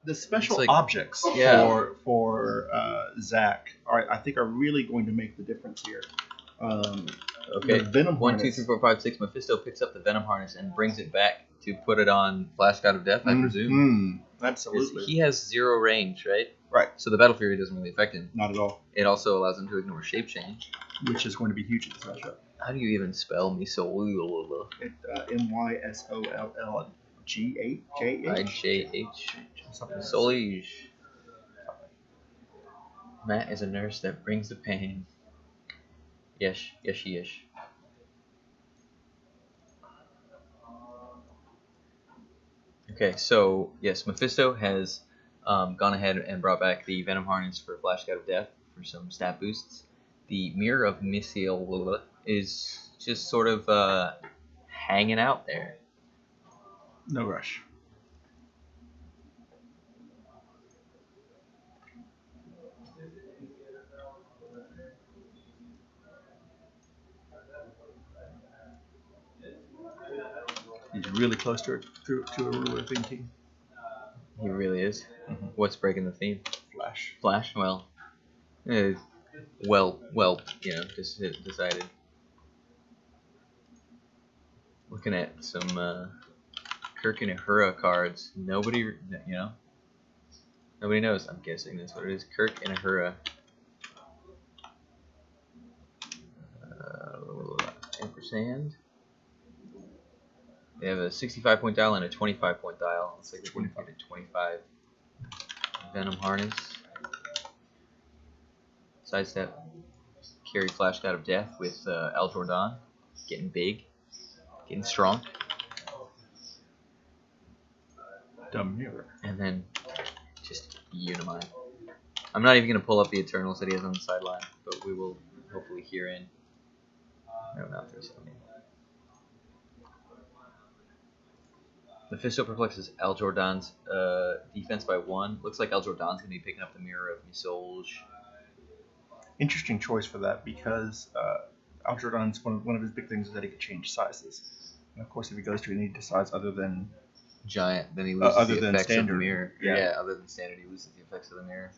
the special like, objects for Zak I think are really going to make the difference here. Okay. Venom 1, 2, harness. 3, 4, 5, 6. Mephisto picks up the Venom harness and brings it back to put it on Flash God of Death, I presume. Absolutely. He has 0 range, right? Right. So the Battle Fury doesn't really affect him. Not at all. It also allows him to ignore shape change, which is going to be huge in this matchup. How do you even spell Mysollj? MYSOLLGH. Mysollj. Matt is a nurse that brings the pain. Yes. Okay, so yes, Mephisto has gone ahead and brought back the Venom harness for Flash God of Death for some stat boosts. The Mirror of Mysollj is just sort of hanging out there. No rush. He's really close to a ruler theme. He really is. Mm-hmm. What's breaking the theme? Flash. Well, just decided. Looking at some Kirk and Uhura cards. Nobody knows. I'm guessing that's what it is. Kirk and Uhura. Ampersand. They have a 65-point dial and a 25-point dial. Looks like they're going to get a 25 Venom harness. Sidestep. Carry Flash God of Death with El Jordan. Getting big. Getting strong. Dumb mirror. And then just Uni-Mind. I'm not even going to pull up the Eternals that he has on the sideline, but we will hopefully hear in. No, not for a second. Mephisto perplexes El Jordan's defense by 1. Looks like El Jordan's going to be picking up the Mirror of Mysollj. Interesting choice for that because El Jordan's one of his big things is that he could change sizes. And of course, if he goes to any size other than giant, then he loses the effects standard. Of the mirror. Yeah, other than standard, he loses the effects of the mirror.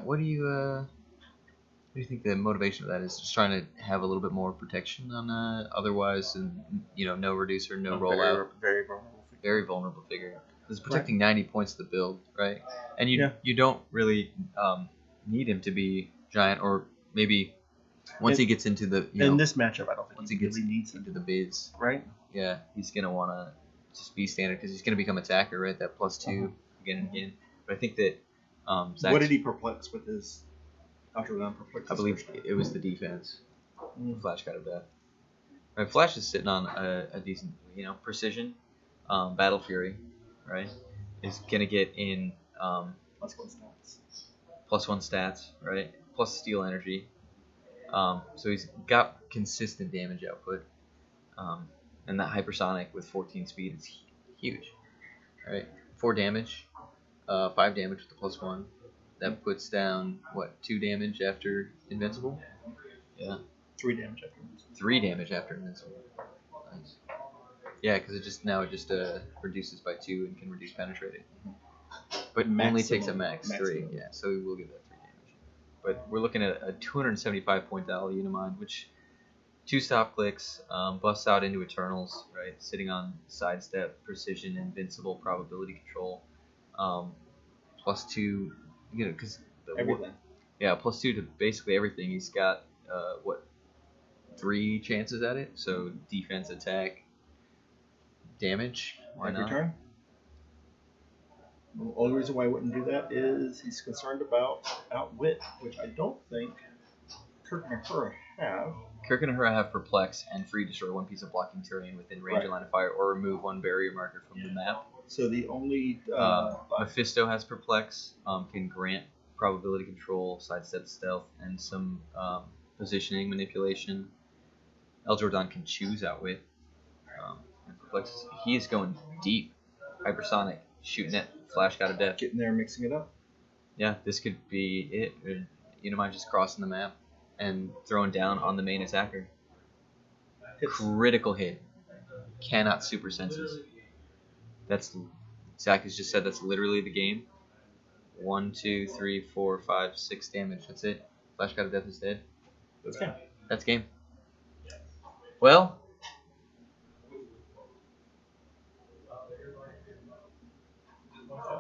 What do you think the motivation of that is? Just trying to have a little bit more protection on otherwise, and no reducer, no rollout. Very vulnerable figure. It's protecting 90 points of the build, right? And you don't really need him to be giant, or maybe once he gets into the in this matchup, I don't think once he gets into the bids, right? Yeah, he's gonna want to just be standard because he's gonna become attacker, right? That +2 again and again. But I think that what did he perplex with his El Jordan perplex? I believe it was the defense. Flash God of Death. Right, Flash is sitting on a decent, precision. Battle Fury, right, is gonna get in +1 stats, right? Plus steal energy. So he's got consistent damage output, and that hypersonic with 14 speed is huge, right? 4 damage, 5 damage with the +1. That puts down 2 damage after invincible. Yeah. 3 damage after invincible. 3 damage after invincible. Nice. Yeah, because it just reduces by 2 and can reduce penetrating. But only takes a max 3. Yeah, so we will give that 3 damage. But we're looking at a 275-point dial Uni-Mind, which 2 stop clicks, busts out into Eternals, right? Sitting on sidestep, precision, invincible, probability control, +2, because everything. Yeah, +2 to basically everything. He's got 3 chances at it. So defense, attack, damage. Why not? Turn. The only reason why I wouldn't do that is he's concerned about outwit, which I don't think Kirk and Uhura have. Kirk and Uhura have perplex and free destroy 1 piece of blocking terrain within range and line of fire, or remove 1 barrier marker from the map. So the only Mephisto has perplex, can grant probability control, sidestep stealth, and some positioning manipulation. El Jordan can choose outwit. And perplex, he is going deep. Hypersonic, shooting at Flash God of Death. Getting there, mixing it up. Yeah, this could be it. Uni-Mind just crossing the map and throwing down on the main attacker. Critical hit. cannot super senses. Zach has just said that's literally the game. 1, 2, 3, 4, 5, 6 damage. That's it. Flash God of Death is dead. That's game. That's game. Well,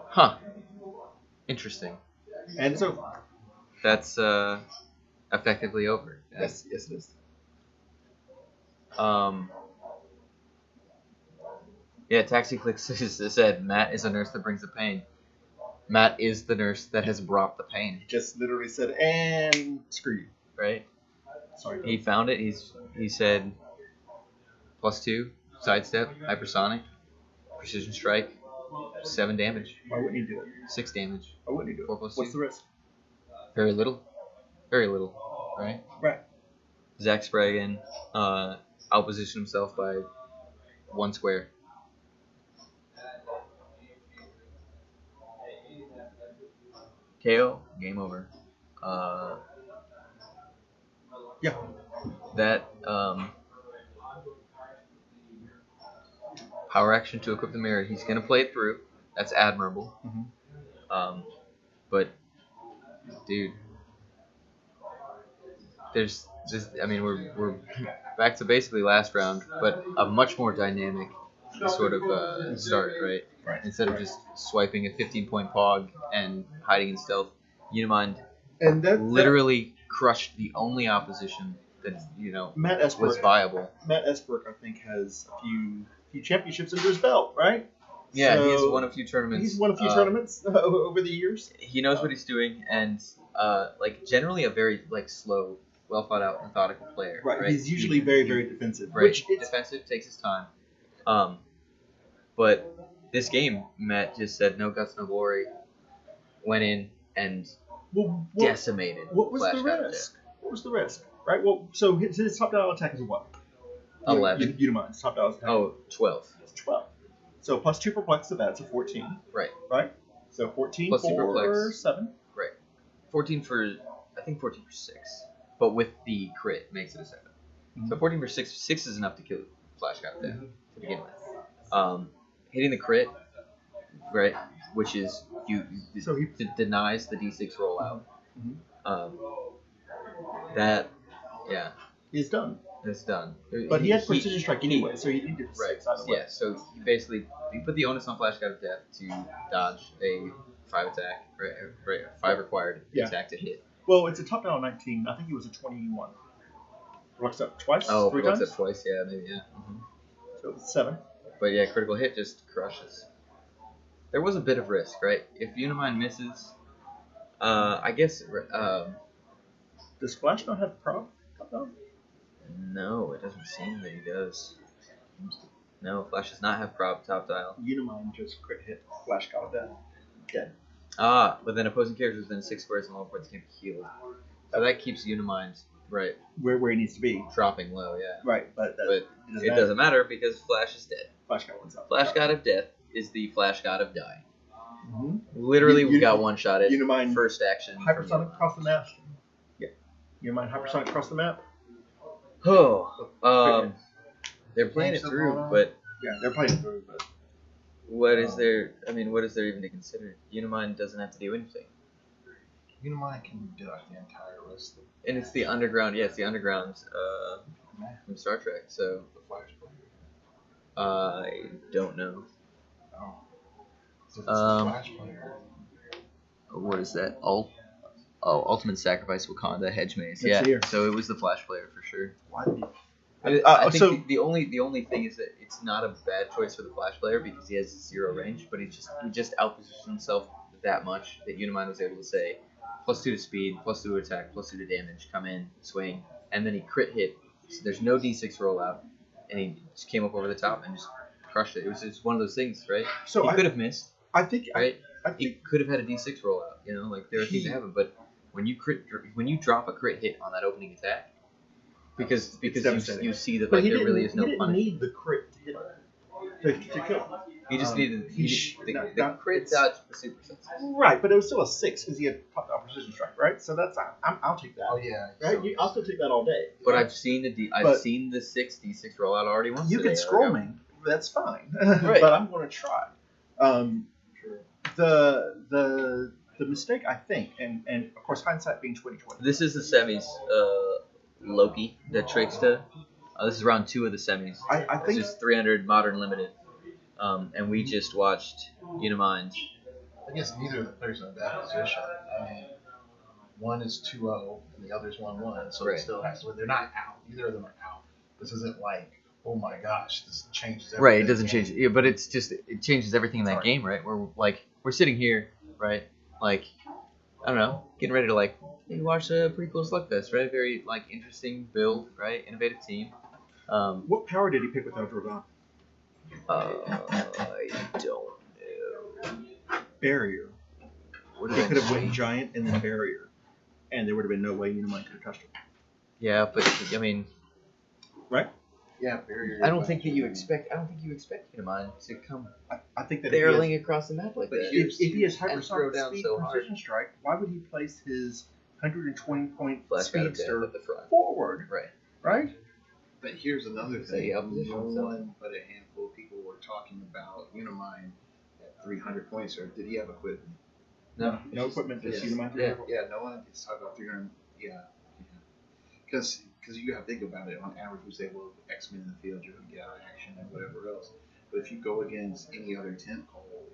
huh. Interesting. And so That's effectively over. yes, it is. Yeah, Taxi Clicks said Matt is a nurse that brings the pain. Matt is the nurse that has brought the pain. He just literally said, and screw you. Right? Sorry. He found it. He said +2, sidestep, hypersonic, precision strike, 7 damage. Why wouldn't he do it? 6 damage. Why wouldn't he do it? 4 + 2. What's the risk? Very little. Very little. Right? Right. Zak Spraggon outpositioned himself by 1 square. KO, game over. Yeah. That power action to equip the mirror, he's gonna play it through. That's admirable. Mm-hmm. But dude, there's just, I mean, we're back to basically last round, but a much more dynamic sort of start, right? Right. Instead of just swiping a 15-point pog and hiding in stealth, Uni-Mind And that literally crushed the only opposition that Matt Esbrook was viable. Matt Esbrook, I think, has a few championships under his belt, right? Yeah, So he's won a few tournaments. He's won a few tournaments over the years. He knows what he's doing, and generally a very slow, well thought out, methodical player. Right. He's usually very, very defensive. Right. Defensive, takes his time. But this game, Matt just said no guts, no glory. Went in and decimated. What was Flash the God of risk? What was the risk? Right. Well, so his top dial attack is what? 11. Uni-Mind's top dial attack. Oh, 12. It's 12. So +2 perplex to that, so 14. Right. Right. So 14 +2 for perplex. 7. Right. 14 for 6. But with the crit makes it a 7. Mm-hmm. So 14 for 6. 6 is enough to kill Flash God of Death to begin with. Hitting the crit, right, which is So he denies the D6 rollout. Mm-hmm. That, yeah, is done. it's done. But he had precision strike anyway, so he did 6 either way. Yeah, so he put the onus on Flash God of Death to dodge a 5 attack, right, 5 required attack to hit. Well, it's a top down 19. I think it was a 21. Flux up twice. Oh, 3 flux times. up twice, yeah, maybe, yeah. Mm-hmm. So it's 7. But yeah, critical hit just crushes. There was a bit of risk, right? If Uni-Mind misses, I guess. Does Flash not have prob top down? No, it doesn't seem that he does. No, Flash does not have prob top dial. Uni-Mind just crit hit Flash God of Death. Dead. But then opposing characters within 6 squares and lower points can be healed. So that keeps Uni-Mind right Where he needs to be. dropping low, yeah. Right, but It doesn't matter because Flash is dead. Flash God wins out. Flash God of Death is the Flash God of Die. Mm-hmm. Literally, we got one shot at Uni-Mind first action. Hypersonic across the map. Yeah. Uni-Mind hypersonic across the map. Oh, they're playing it through, but Yeah, they're playing it through, but what is there? I mean, what is there even to consider? Uni-Mind doesn't have to do anything, Uni-Mind can do like the entire rest of and it's the underground. Yeah, it's the underground from Star Trek. So the Flash player. I don't know. Oh. So if it's the Flash player. What is that? Ultimate Sacrifice Wakanda Hedge Maze. Let's Yeah, hear. so it was the Flash player for sure. why? I think So the only thing is that it's not a bad choice for the Flash player because he has 0 range, but he just outpositioned himself that much that Uni-Mind was able to say +2 to speed, +2 to attack, +2 to damage, come in, swing, and then he crit hit. So there's no D6 rollout, and he just came up over the top and just crushed it. It was just one of those things, right? So he could have missed, I think right? I He think could have had a D6 rollout, there are things that happen, but when you drop a crit hit on that opening attack, because devastating. you see that but there really is no he didn't punishment. need the crit to hit him. To kill him. He just needed the crit dodge the super sense. Right, but it was still a 6 because he had top down precision strike, right? So that's I'll take that. Oh yeah. Right, I'll still take that all day. But I've seen the 6 D6 rollout already once. You today, can scroll me. that's fine. Right. But I'm going to try. Sure. The mistake, I think, and of course hindsight being 2020. This is the semis. Loki, the Trickster. This is round 2 of the semis. I This think is 300 Modern Limited. And we just watched Uni-Mind. I guess neither of the players are in a bad position. I mean, one is 2-0 and the other's 1-1, so Right. it still has to. They're not out. Neither of them are out. This isn't like, oh my gosh, this changes everything. Right, it doesn't change. Yeah, but it's just it changes everything in that game, right? We're sitting here, right? Like, I don't know, getting ready to maybe watch a pretty cool slugfest, right? Very interesting build, right? Innovative team. what power did he pick with El Jordan? I don't know. Barrier. What He did I could have say? went giant and then barrier, and there would have been no way Unimind could have touched him. Yeah, but I mean, Right? Yeah, barrier. I don't think you expect Uni-Mind to come I think that barreling across the map like But that. if he has And throw hypersonic down speed so hard. precision strike, why would he place his 120-point Flash got him down speedster at the front. forward? Right. Right? But here's another So he thing. outpositioned No himself. one but a handful of people were talking about Unimind at 300 points. Or did he have equipment? No. No equipment for Yes. Unimind. Yeah. Yeah, no one is talking about 300. Yeah. Because you got to think about it. On average, we say, well, X-Men in the field, you're going to get out of action and whatever else. But if you go against any other tent pole,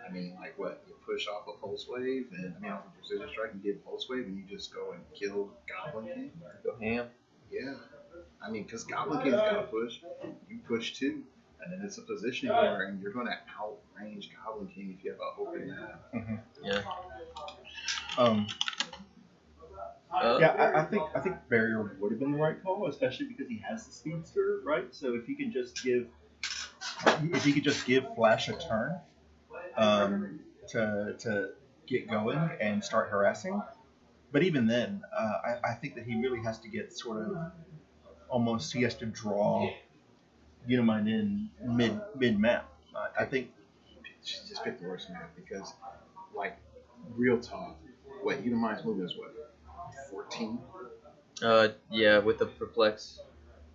I mean, like what? You push off a pulse wave, and I mean, off a precision strike and get pulse wave, and you just go and kill Goblin King? Go ham. Yeah. I mean, because Goblin King's got to push, you push too. And then it's a positioning war, and you're going to outrange Goblin King if you have a open map. Yeah. Yeah, I think barrier would have been the right call, especially because he has the speedster, right? So if he could just give Flash a turn, to get going and start harassing. But even then, I think that he really has to get sort of almost he has to draw Unimind in mid map. I think Just pick the worst map because, like, real talk, what Unimind's movement is what? 14? Yeah, with the perplex.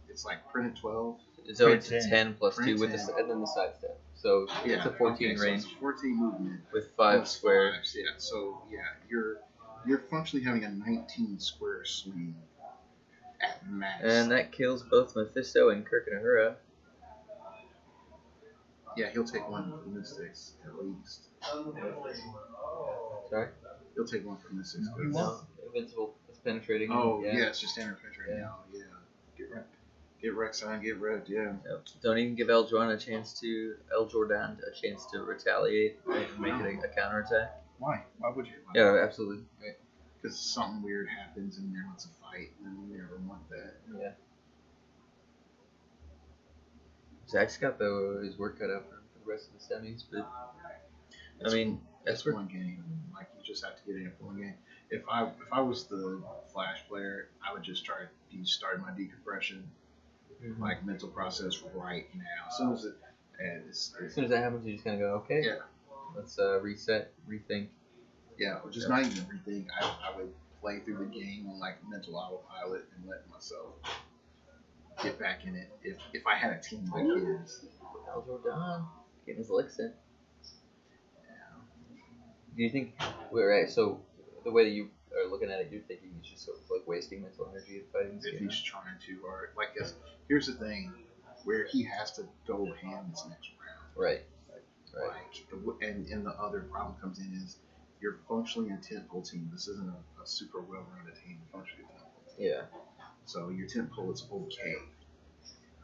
It's like printed 12. So Print it's 10. 10 plus Print 2 with 10. and then the side step. So it's a 14 okay, range So it's a 14 movement with 5 plus squares. fives, yeah, so yeah, you're functionally having a 19 square swing at max. And that kills both Mephisto and Kirk and Ahura. Yeah, he'll take one from Mystics at least. Sorry? He'll take one from Mystics. No, he won't. Invincible. It's penetrating. Oh yeah. yeah, it's just standard penetrating now. Yeah, get wrecked. get wrecked, son, get wrecked. Yeah. Yep. Don't even give El Jordan a chance to retaliate and make it a counterattack. Why? Why would you? Yeah, absolutely. Right. Because something weird happens and now it's a fight, and we never want that. Yeah. Zak's got his work cut out for the rest of the semis, but I mean That's one game. Like, you just have to get in for one game. If I was the Flash player, I would just try to start my decompression, like mental process right now. As soon as as soon as that happens, you just kind of go, okay, yeah, let's reset, rethink. yeah, or just not even rethink. I would play through the game on like mental autopilot and let myself get back in it. If I had a team like his. El Jordan getting his licks in. Do you think? Wait, right. So the way that you are looking at it, you're thinking he's just sort of like wasting mental energy fighting this If game. he's trying to, or like, here's the thing, where he has to go ham this next round. Right. Right. Like, and the other problem comes in is you're functionally a tentpole team. This isn't a super well-rounded team. You're functionally a tentpole team. Yeah. So your tentpole is okay.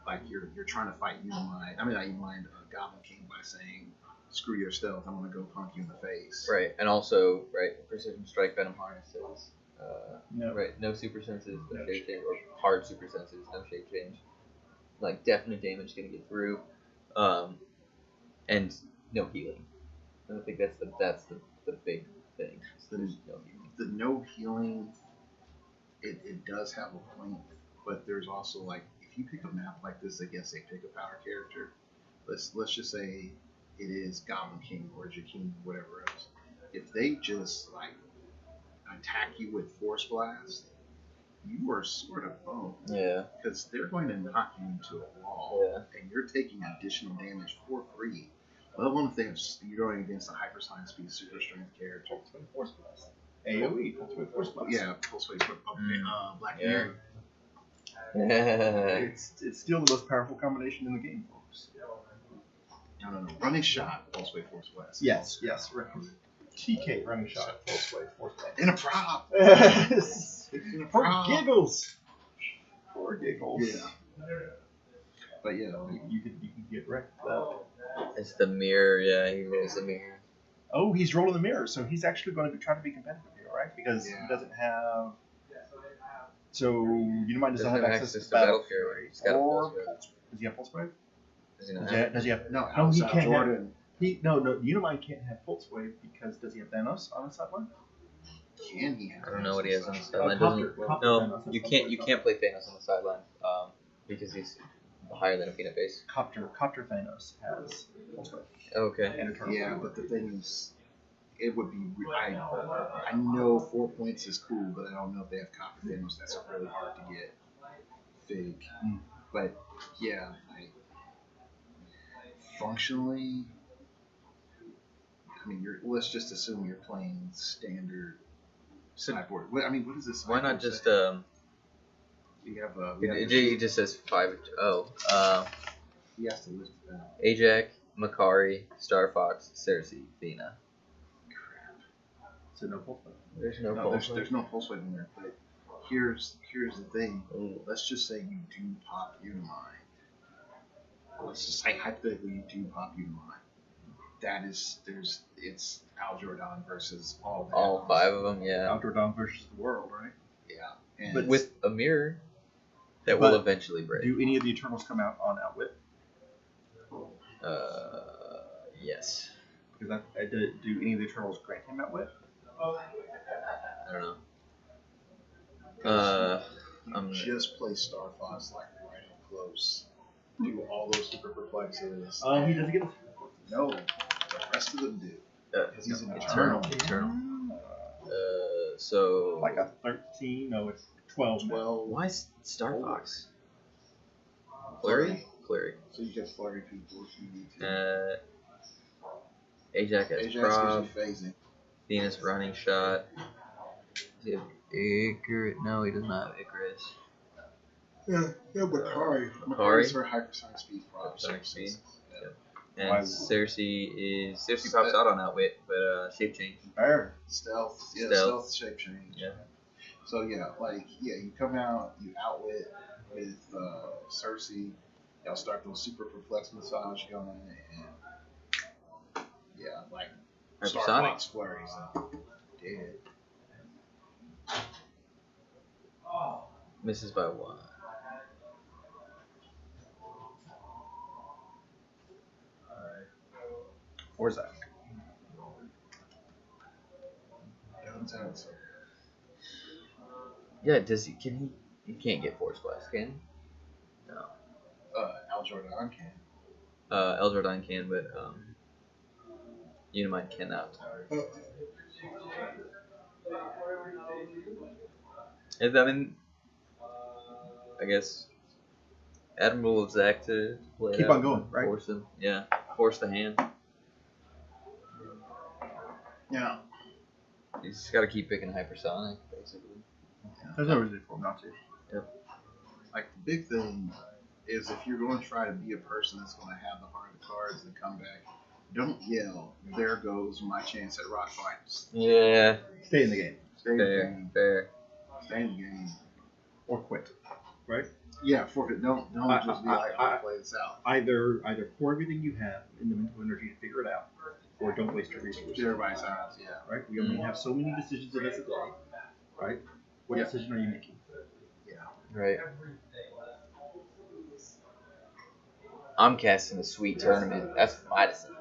Like, you're trying to fight Unimind. I mean, not Unimind, Goblin King by saying, screw your stealth, I'm gonna go punk you in the face. Right. And also, right, precision strike venom harnesses. No. Right. No super senses, no No shape change, or hard super senses, no shape change. Like definite damage gonna get through, and no healing. And I think that's the big thing. There's no healing. The no healing, it does have a point, but there's also, like, if you pick a map like this against a pick a power character, let's just say it is Goblin King or Jakeem or whatever else. If they just like attack you with Force Blast, you are sort of boned. Yeah. Because they're going to knock you into a wall. Yeah. And you're taking additional damage for free. Let alone if you're going against a hypersonic speed super strength character. Force blast. AoE. Force blast. Yeah, pulse wave for Black Yeah. Canary. It's still the most powerful combination in the game, folks. No. Running shot, pulse wave, force blast. Yes. TK running shot, pulse wave, force blast. In a prop. For giggles. Yeah. But yeah, You can get wrecked. Though. It's the mirror. Yeah, he rolls the mirror. Oh, he's rolling the mirror, so he's actually going to be trying to be competitive here, right? Because he doesn't have. So Uni-Mind doesn't have access to Battle Fury. He's got a Or pulse wave. does he have Pulse Wave? Does he not? Does he have? no, No, he outside can't have. Jordan. No. Uni-Mind can't have Pulse Wave because does he have Thanos on the sideline? Can he have I don't know what he has on the Copter- sideline. Copter No, Thanos. you can't play Thanos on the sideline because he's higher than a peanut base. Copter Thanos has Pulse Wave Okay. and Eternal. Yeah, but the thing is, it would be. I know 4 points is cool, but I don't know if they have Copper Thanos. That's really hard to get. Fake. But yeah, functionally, I mean, let's just assume you're playing standard sideboard. What is this? Why not just We have it just says 5. he has to list it down. Ajax, Makari, Star Fox, Cersei, Athena. So no Pulse Wave. There's no No, pulse. there's no pulse wave in there. But here's the thing. Ooh. Let's just say you do pop Uni-Mind. Let's just say hypothetically you do pop Uni-Mind. It's Al Jordan versus All 5 of them, yeah. Outdoor Dawn versus the world, right? Yeah. And But With a mirror that But will eventually break. do any of the Eternals come out on Outwit? Yes. Because do any of the Eternals grant him Outwit? I don't know. just play Star Fox like right up close. Do all those super perplexes. He doesn't get. No, the rest of them do. Because he's an Eternal. Eternal. So Like a 13? No, it's 12. 12. why is Star Fox? Flurry? Flurry. So you get flurry people if you need to. Ajax has Ajax Prob, gives you phasing. Venus running shot. Does he have Icarus? No, he does not have Icarus. Yeah, Makari. Makari? Makari's her hypersonic speed prop. Hypersonic speed. Yeah. And Why- Cersei pops out on Outwit, but shape change. Fair. Stealth. Yeah, Stealth. stealth shape change. Yeah. So you come out, you outwit with Cersei. Y'all start those super perplex massage going, and Star Hypersonic. Fox flurries. Dead. Misses by 1. Or Zach. Guns out. So. Yeah, he can't get Force Blast, can he? No. Al Jordan can. El Jordan can, but Uni-Mind cannot. I guess admirable of Zach to play Keep it out, on going, right? Force him, yeah. Force the hand. Yeah. He's just got to keep picking hypersonic, basically. There's no reason for him not to. Like the big thing is if you're going to try to be a person that's going to have the heart of the cards and come back, don't yell, there goes my chance at rock fights. Yeah. Stay in the game. Stay in the Fair. game. Fair. Stay in the game. Or quit. Right? Yeah, forfeit. Don't just be like, I'll play this out. Either pour everything you have in the mental energy to figure it out, or don't waste your resources. Get everybody's eyes, yeah. Right? We only have so many decisions in this a day. Right? What decision are you making? Right. I'm casting a sweet tournament. That's my decision.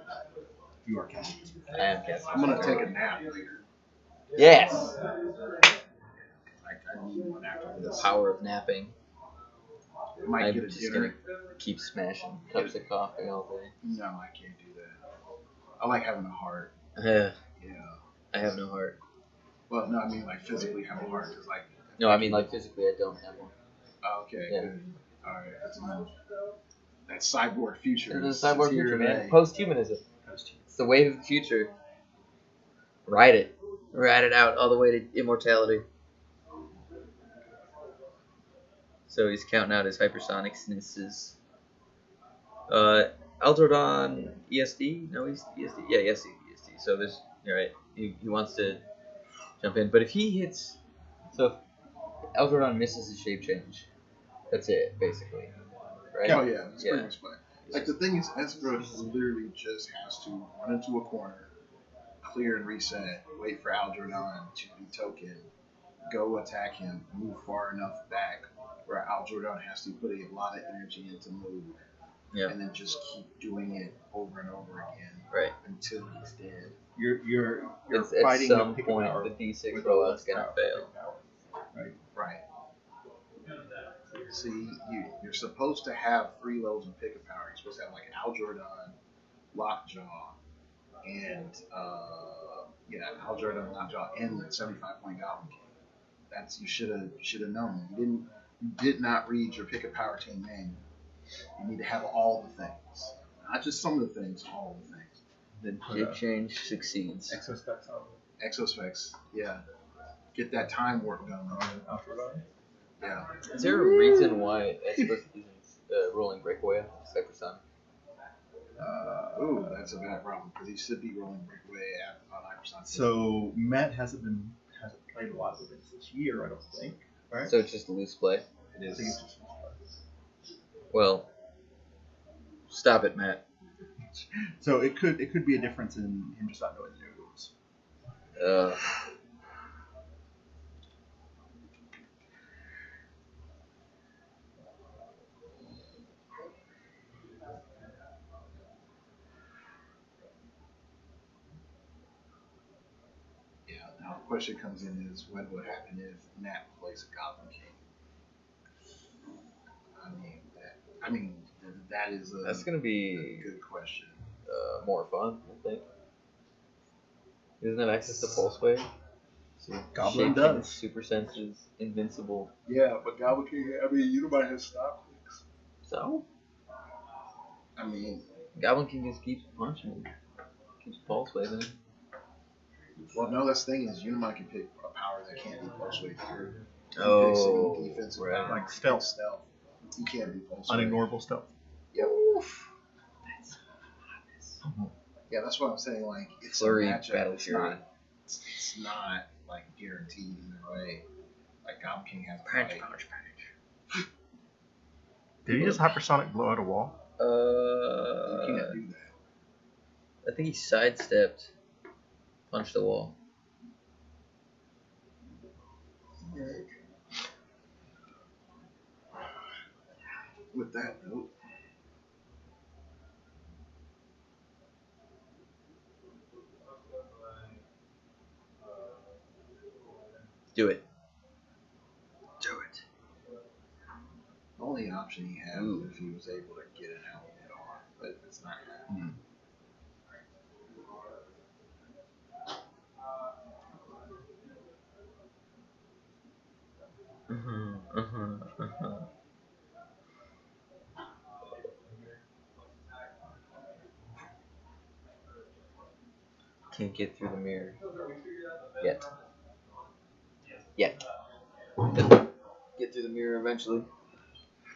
You are casting. I am casting. I'm going to take a nap later. Yes. I need one after The this. power of napping. I might I'm get a just dinner. gonna keep smashing cups of coffee all day. No, I can't do that. I like having a heart. Yeah. Yeah. I have no heart. Well, no, I mean like physically have a heart. Because like No, I mean like physically, I don't have one. Oh, okay. Yeah. Good. All right. That's enough. That cyborg future. It's a cyborg here future, man. today. Post-humanism. It's the wave of the future. Ride it. Ride it out all the way to immortality. So he's counting out his hypersonicsnesses. Aldrodon ESD? No, he's ESD. Yeah, ESD. So there's, you're right. He wants to jump in. But if he hits... So if Aldrodon misses his shape change, that's it, basically. Right? Oh, yeah. That's Yeah. pretty much fine. Like, the thing is, Esbrook literally just has to run into a corner, clear and reset, wait for Aldrodon to be token, go attack him, move far enough back where Aldrodon has to put a lot of energy into move, and then just keep doing it over and over again until he's dead. You're It's fighting at some a point power the D6 with rollout's less gonna power. fail. Right. See, you're supposed to have 3 levels of pick power. You're supposed to have like Aldrodon, Lockjaw, and Aldrodon, Lockjaw, and 75-point Goblin King. That's you should have known. You did not read your pick a power team manual. You need to have all the things, not just some of the things, all the things. The shape change succeeds. Exospecs on Exospecs, yeah. Get that time work done. Aldrodon. Yeah. Is there a reason why Esbrook isn't rolling breakaway after Cyberson? Ooh, that's a bad problem because he should be rolling breakaway on Hypersonic. So Matt hasn't played a lot of events this year, I don't think. Right? So it's just loose play? It I think it's is. just Well, stop it, Matt. so it could be a difference in him just not knowing the new rules. Yeah. Now the question comes in is what would happen if Nat plays a Goblin King? That is That's gonna be good question. more fun, I think. He doesn't have access to Pulse Wave. So Goblin shape does. change, Super Senses, Invincible. Yeah, but Goblin King, Uni-Mind has stop clicks. So? Goblin King just keeps punching. Keeps Pulse Waving. Well, no, that's the thing is Uni-Mind can pick a power that can't be pulse wave here. He Oh, picks any defensive right. power, Like stealth. He can't be pulse wave. Unignorable stealth. Yep. Oof. Yeah, that's what I'm saying. Like, it's Flurry, a matchup. Battle It's Fury. not. It's not like guaranteed either way. Like Goblin King has to Punch, fight. punch, punch. Did he just hypersonic blow out a wall? You can't do that. I think he sidestepped, punched the wall. With that note, Do it. Do it. the only option he has Ooh. is if he was able to get it out head on, but it's not happening. Can't get through the mirror. Yet. Get through the mirror eventually.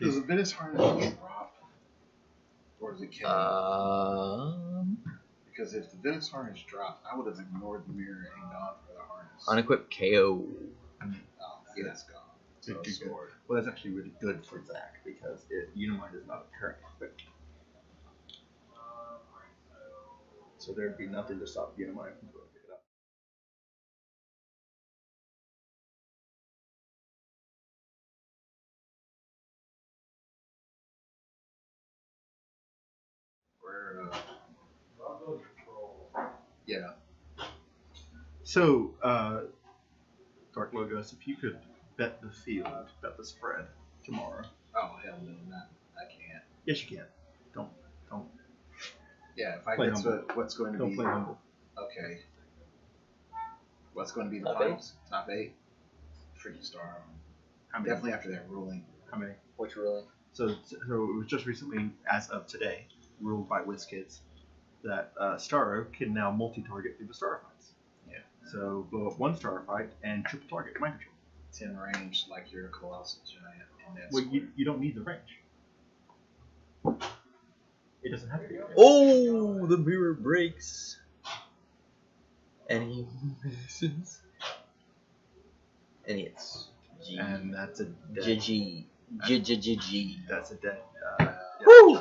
Does the Venice Harness get dropped? Or does it kill Because if the Venice Harness dropped, I would have ignored the mirror and gone for the harness. Unequipped KO. Oh, yeah, it's gone. So Good. sword. Well, that's actually really good for Zach because Uni-Mind is not a current equipped. So there'd be nothing to stop Uni-Mind from going to pick it up. Yeah. So, Dark Logos, if you could bet the field, bet the spread tomorrow. Oh, hell no, not. I can't. Yes, you can. Don't. Yeah, if I Play guess humble. what's going to Don't be. play humble. Okay. What's going to be the Top finals? Top 8? freaking Starro. How many? Definitely after that ruling. How many? Which ruling? So it was just recently, as of today, ruled by WizKids that Starro can now multi-target through the Starro fights. Yeah. So blow up one Starro fight and triple target mind control. 10 range like you're a colossal giant. And that's Well, you don't need the range. It doesn't have to be. Oh, the mirror breaks. And he misses. And it's G. And that's a dead. GG. GG. That's a dead. Woo!